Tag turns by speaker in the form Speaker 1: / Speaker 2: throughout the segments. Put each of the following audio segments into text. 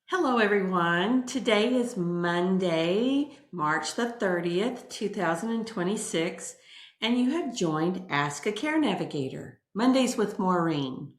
Speaker 1: Hello, everyone. Today is Monday, March the 30th, 2026, and you have joined Ask a Care Navigator, Mondays with Maureen.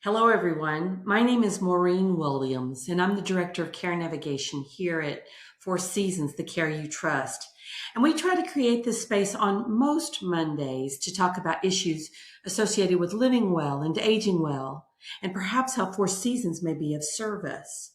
Speaker 1: Hello, everyone. My name is Maureen Williams, and I'm the Director of Care Navigation here at Four Seasons, the Care You Trust. And we try to create this space on most Mondays to talk about issues associated with living well and aging well, and perhaps how Four Seasons may be of service.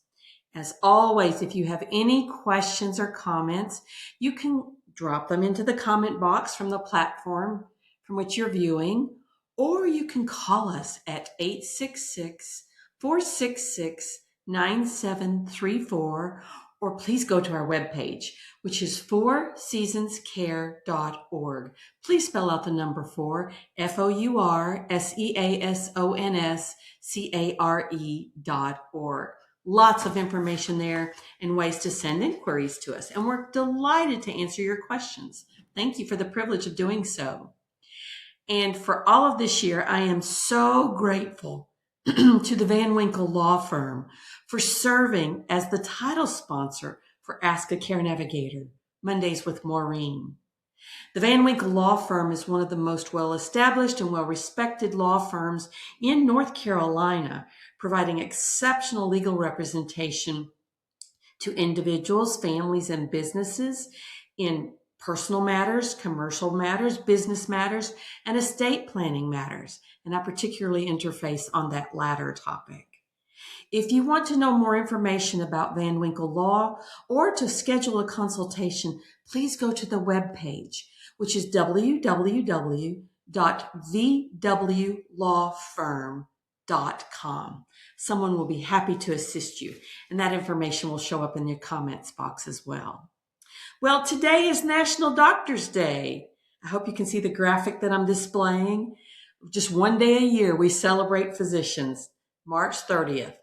Speaker 1: As always, if you have any questions or comments, you can drop them into the comment box from the platform from which you're viewing, or you can call us at 866-466-9734, or please go to our webpage, which is fourseasonscare.org. Please spell out the number 4, fourseasonscare.org. Lots of information there and ways to send inquiries to us. And we're delighted to answer your questions. Thank you for the privilege of doing so. And for all of this year, I am so grateful to the Van Winkle Law Firm for serving as the title sponsor for Ask a Care Navigator, Mondays with Maureen. The Van Winkle Law Firm is one of the most well-established and well-respected law firms in North Carolina, providing exceptional legal representation to individuals, families, and businesses in personal matters, commercial matters, business matters, and estate planning matters. And I particularly interface on that latter topic. If you want to know more information about Van Winkle Law or to schedule a consultation, please go to the webpage, which is www.vwlawfirm.com. Someone will be happy to assist you, and that information will show up in your comments box as well. Well, today is National Doctors Day. I hope you can see the graphic that I'm displaying. Just one day a year, we celebrate physicians, March 30th.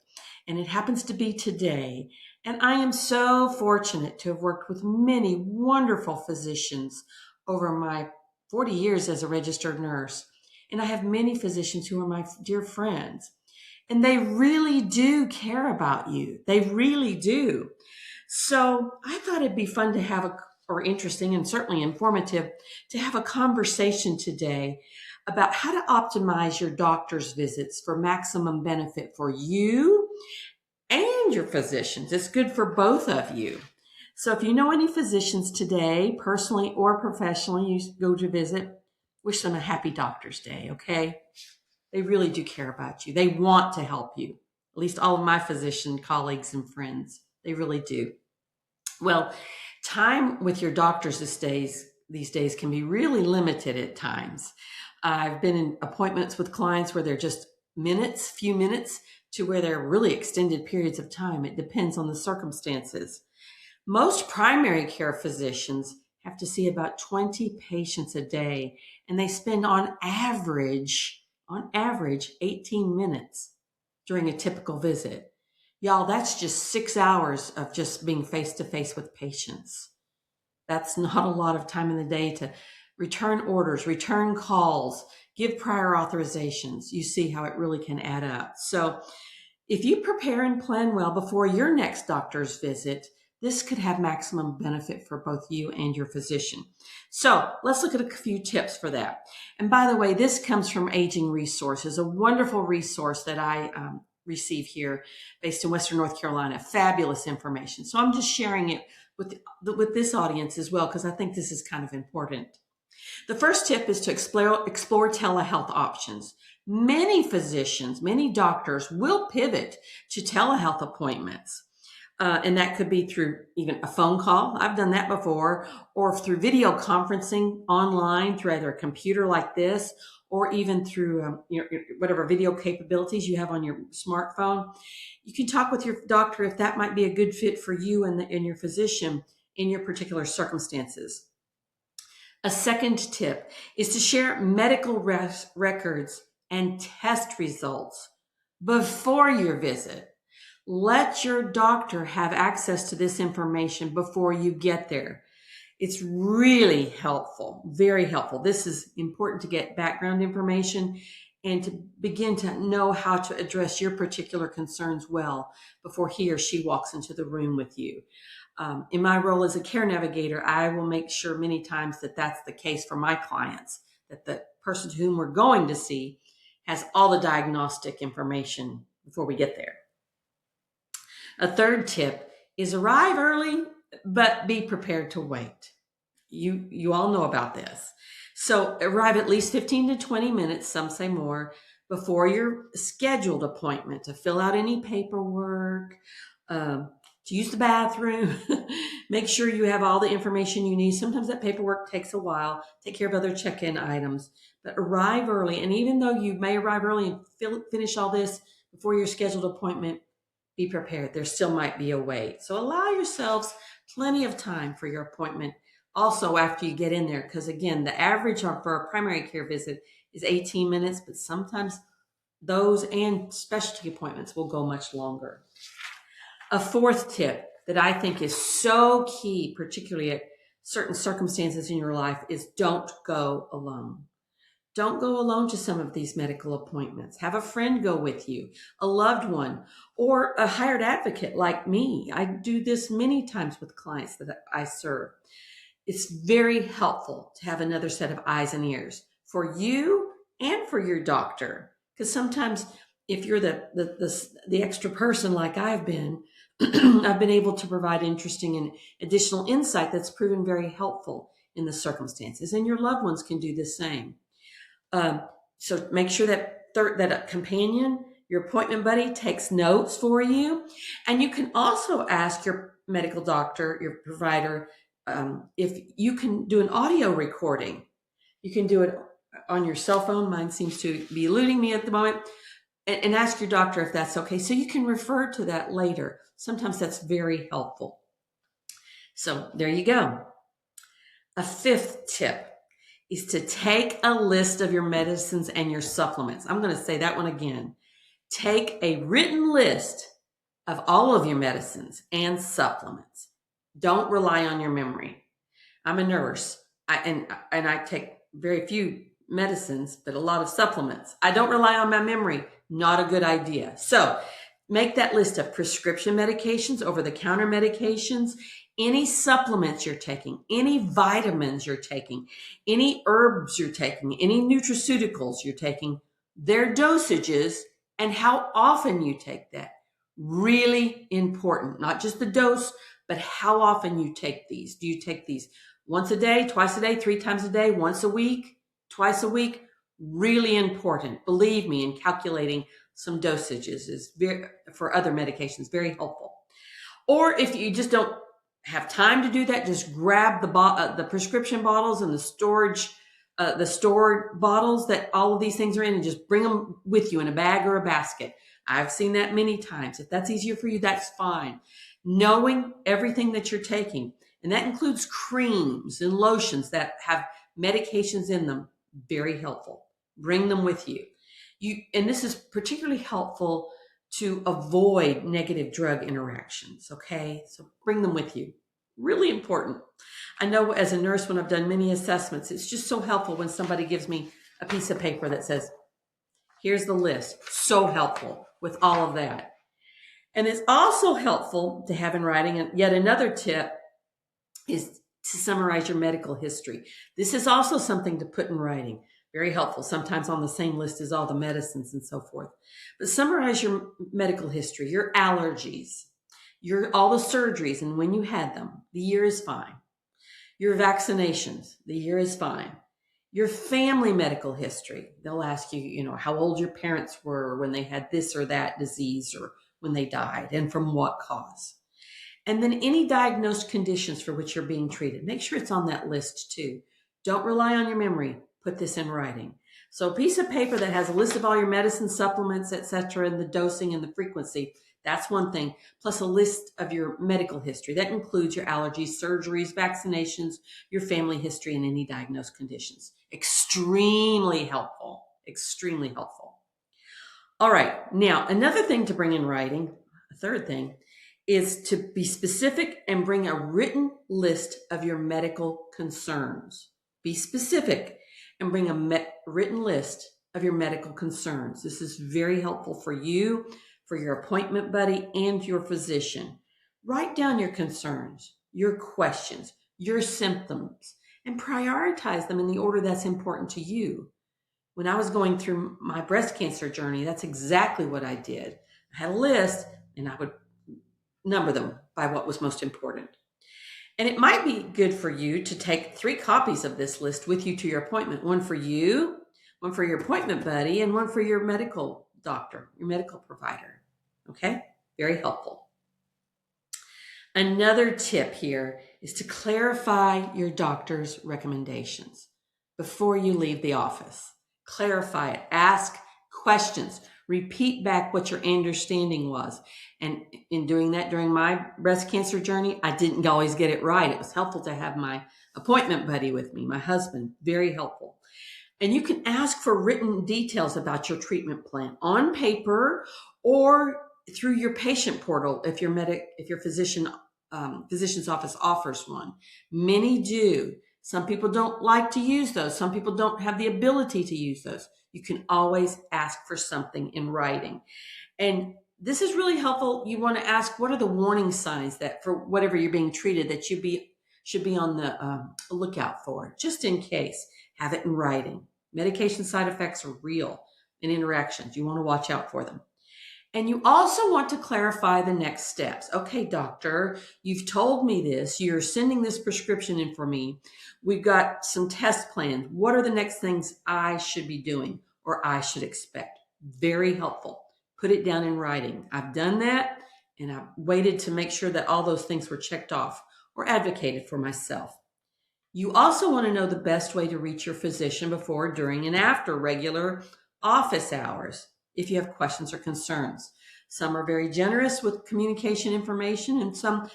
Speaker 1: And it happens to be today. And I am so fortunate to have worked with many wonderful physicians over my 40 years as a registered nurse. And I have many physicians who are my dear friends. And they really do care about you. They really do. So I thought it'd be fun to have or interesting and certainly informative to have a conversation today about how to optimize your doctor's visits for maximum benefit for you and your physicians. It's good for both of you. So if you know any physicians today, personally or professionally, you go to visit, wish them a happy Doctor's Day, okay? They really do care about you. They want to help you. At least all of my physician colleagues and friends, they really do. Well, time with your doctors these days can be really limited at times. I've been in appointments with clients where they're just few minutes, to where they're really extended periods of time. It depends on the circumstances. Most primary care physicians have to see about 20 patients a day, and they spend on average 18 minutes during a typical visit. Y'all, that's just 6 hours of just being face-to-face with patients. That's not a lot of time in the day to return orders, return calls, give prior authorizations. You see how it really can add up. So if you prepare and plan well before your next doctor's visit, this could have maximum benefit for both you and your physician. So let's look at a few tips for that. And by the way, this comes from Aging Resources, a wonderful resource that I receive here based in Western North Carolina. Fabulous information. So I'm just sharing it with this audience as well, because I think this is kind of important. The first tip is to explore telehealth options. Many physicians, many doctors will pivot to telehealth appointments. And that could be through even a phone call. I've done that before, or through video conferencing online through either a computer like this, or even through whatever video capabilities you have on your smartphone. You can talk with your doctor if that might be a good fit for you and your physician in your particular circumstances. A second tip is to share medical records and test results before your visit. Let your doctor have access to this information before you get there. It's really helpful, very helpful. This is important to get background information and to begin to know how to address your particular concerns well before he or she walks into the room with you. In my role as a care navigator, I will make sure many times that that's the case for my clients, that the person whom we're going to see has all the diagnostic information before we get there. A third tip is arrive early, but be prepared to wait. You all know about this. So arrive at least 15 to 20 minutes, some say more, before your scheduled appointment to fill out any paperwork, to use the bathroom. Make sure you have all the information you need. Sometimes that paperwork takes a while. Take care of other check-in items, but arrive early. And even though you may arrive early and finish all this before your scheduled appointment, be prepared. There still might be a wait. So allow yourselves plenty of time for your appointment. Also, after you get in there, because again, the average for a primary care visit is 18 minutes, but sometimes those and specialty appointments will go much longer. A fourth tip that I think is so key, particularly at certain circumstances in your life, is don't go alone. Don't go alone to some of these medical appointments. Have a friend go with you, a loved one, or a hired advocate like me. I do this many times with clients that I serve. It's very helpful to have another set of eyes and ears for you and for your doctor. Because sometimes if you're the extra person like I've been, I've been able to provide interesting and additional insight that's proven very helpful in the circumstances. And your loved ones can do the same. So make sure that a companion, your appointment buddy, takes notes for you. And you can also ask your medical doctor, your provider, if you can do an audio recording. You can do it on your cell phone. Mine seems to be eluding me at the moment. And ask your doctor if that's okay. So you can refer to that later. Sometimes that's very helpful. So there you go. A fifth tip is to take a list of your medicines and your supplements. I'm going to say that one again. Take a written list of all of your medicines and supplements. Don't rely on your memory. I'm a nurse, and I take very few medicines, but a lot of supplements. I don't rely on my memory. Not a good idea. So make that list of prescription medications, over-the-counter medications, any supplements you're taking, any vitamins you're taking, any herbs you're taking, any nutraceuticals you're taking, their dosages, and how often you take that. Really important. Not just the dose, but how often you take these. Do you take these once a day, twice a day, 3 times a day, once a week, twice a week? Really important. Believe me, in calculating some dosages is for other medications, very helpful. Or if you just don't have time to do that, just grab the prescription bottles and the stored bottles that all of these things are in, and just bring them with you in a bag or a basket. I've seen that many times. If that's easier for you, that's fine. Knowing everything that you're taking, and that includes creams and lotions that have medications in them, very helpful. Bring them with you. And this is particularly helpful to avoid negative drug interactions, okay? So bring them with you. Really important. I know as a nurse, when I've done many assessments, it's just so helpful when somebody gives me a piece of paper that says, here's the list. So helpful with all of that. And it's also helpful to have in writing. And yet another tip is to summarize your medical history. This is also something to put in writing. Very helpful, sometimes on the same list as all the medicines and so forth. But summarize your medical history, your allergies, all the surgeries and when you had them. The year is fine. Your vaccinations, the year is fine. Your family medical history. They'll ask you, how old your parents were when they had this or that disease or when they died and from what cause. And then any diagnosed conditions for which you're being treated. Make sure it's on that list too. Don't rely on your memory. Put this in writing. So a piece of paper that has a list of all your medicine, supplements, etc., and the dosing and the frequency, that's one thing. Plus a list of your medical history. That includes your allergies, surgeries, vaccinations, your family history, and any diagnosed conditions. Extremely helpful. Extremely helpful. All right. Now, another thing to bring in writing, a third thing, is to be specific and bring a written list of your medical concerns. Be specific and bring a written list of your medical concerns. This is very helpful for you, for your appointment buddy, and your physician. Write down your concerns, your questions, your symptoms, and prioritize them in the order that's important to you. When I was going through my breast cancer journey, that's exactly what I did. I had a list and I would number them by what was most important. And it might be good for you to take 3 copies of this list with you to your appointment. One for you, one for your appointment buddy, and one for your medical doctor, your medical provider. Okay? Very helpful. Another tip here is to clarify your doctor's recommendations before you leave the office. Clarify it. Ask questions. Repeat back what your understanding was. And in doing that during my breast cancer journey, I didn't always get it right. It was helpful to have my appointment buddy with me, my husband. Very helpful. And you can ask for written details about your treatment plan on paper or through your patient portal if your physician's office offers one. Many do. Some people don't like to use those. Some people don't have the ability to use those. You can always ask for something in writing. And this is really helpful. You want to ask, what are the warning signs that for whatever you're being treated that you should be on the lookout for, just in case. Have it in writing. Medication side effects are real in interactions. You want to watch out for them. And you also want to clarify the next steps. Okay, doctor, you've told me this. You're sending this prescription in for me. We've got some test plans. What are the next things I should be doing or I should expect? Very helpful. Put it down in writing. I've done that, and I've waited to make sure that all those things were checked off or advocated for myself. You also want to know the best way to reach your physician before, during, and after regular office hours if you have questions or concerns. Some are very generous with communication information, and some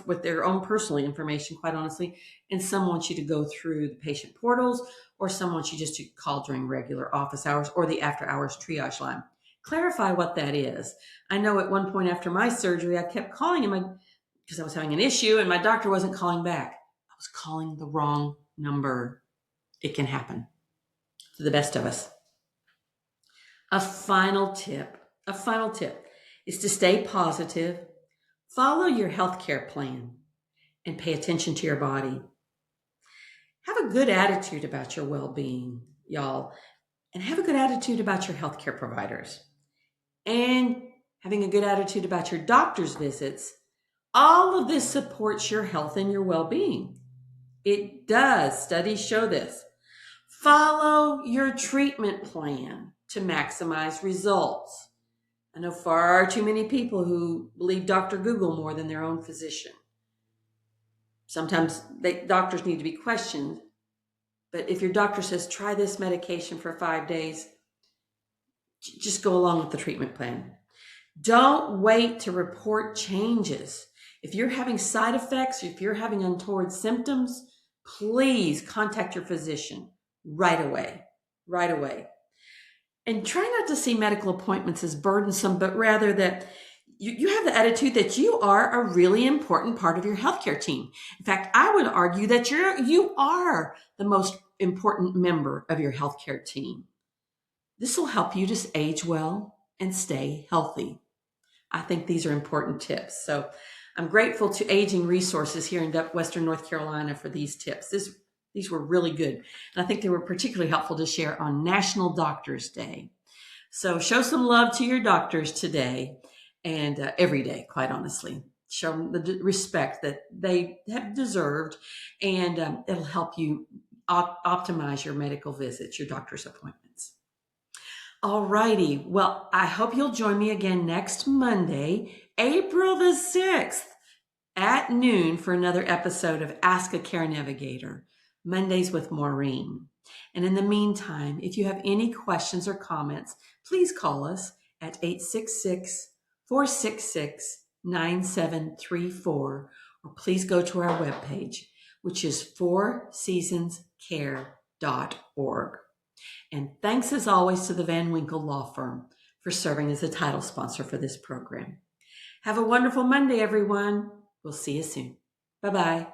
Speaker 1: with their own personal information, quite honestly, and some want you to go through the patient portals, or some want you just to call during regular office hours or the after-hours triage line. Clarify what that is. I know at one point after my surgery, I kept calling him because I was having an issue, and my doctor wasn't calling back. I was calling the wrong number. It can happen to the best of us. A final tip is to stay positive, follow your healthcare plan, and pay attention to your body. Have a good attitude about your well-being, y'all, and have a good attitude about your healthcare providers. And having a good attitude about your doctor's visits. All of this supports your health and your well-being. It does. Studies show this. Follow your treatment plan to maximize results. I know far too many people who believe Dr. Google more than their own physician. Sometimes doctors need to be questioned, but if your doctor says, try this medication for 5 days, just go along with the treatment plan. Don't wait to report changes. If you're having side effects, if you're having untoward symptoms, please contact your physician right away. And try not to see medical appointments as burdensome, but rather that you have the attitude that you are a really important part of your healthcare team. In fact, I would argue that you are the most important member of your healthcare team. This will help you to age well and stay healthy. I think these are important tips. So I'm grateful to Aging Resources here in Western North Carolina for these tips. These were really good. And I think they were particularly helpful to share on National Doctors Day. So show some love to your doctors today and every day, quite honestly. Show them the respect that they have deserved, and it'll help you optimize your medical visits, your doctor's appointments. All righty. Well, I hope you'll join me again next Monday, April the 6th at noon for another episode of Ask a Care Navigator, Mondays with Maureen. And in the meantime, if you have any questions or comments, please call us at 866-466-9734, or please go to our webpage, which is fourseasonscare.org. And thanks as always to the Van Winkle Law Firm for serving as a title sponsor for this program. Have a wonderful Monday, everyone. We'll see you soon. Bye-bye.